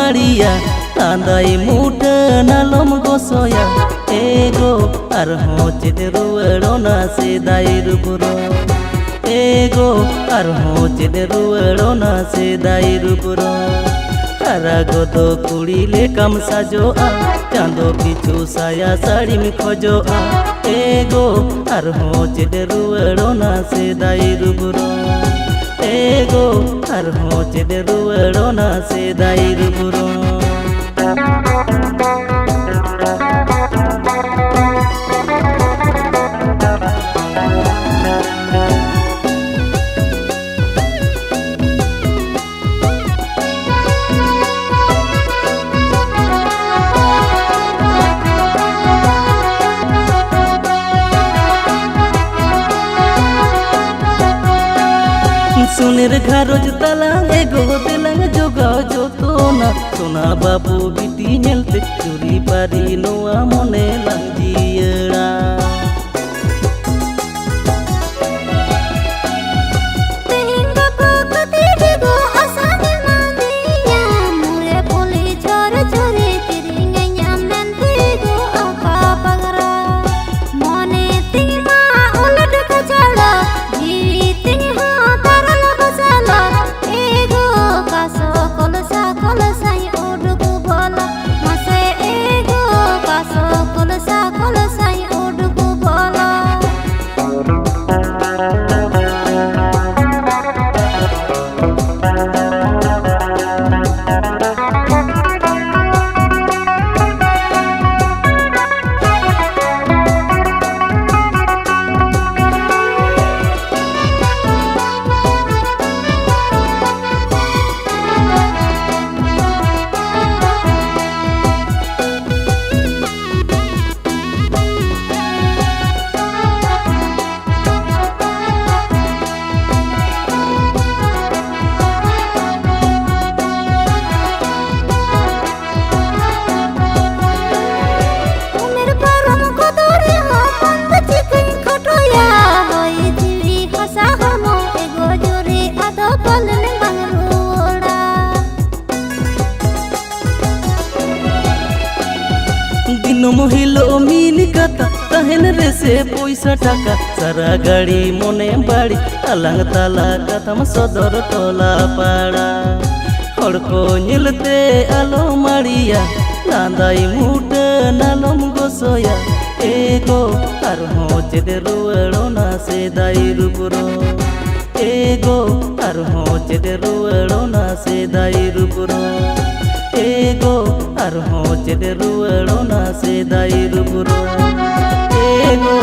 मारिया लांदाई मुठा नालम गोसोया एगो आरहों चेद रुवाड़ोना सेदाई रुपुरो एगो आरहों चेद रुवाड़ोना सेदाई रुपुरो हारा गोदो कुड़ी लेकाम साजोआ चांदो पिछू साया साड़ी में खोजोआ एगो आरहों चेद रुवाड़ोना सेदाई रुपुरो एगो आरहों चेद रुवाड़ोना सेदाई रुपुरो सुनेर घारोज तलांग एगो दिलांग जोगाओ जोतोना सोना बाबू बिटी नेलते चुरी पारी नोआ मने लांजियड़ा महिलो मिल कथा तहन रे से पैसा टाका सारा गाड़ी मने बाड़ी आलांग ताला कथम सदर टोला पाड़ा हड़ को निलते आलो मारिया लांदाई मुठा नालम गोसोया एगो आरहों चेद रुवाड़ोना सेदाई रुपुरो एगो आरहों चेद रुवाड़ोना सेदाई रुपुरो एगो आरहों चेद रुवाड़ोना सेदाई रुपुरो एगो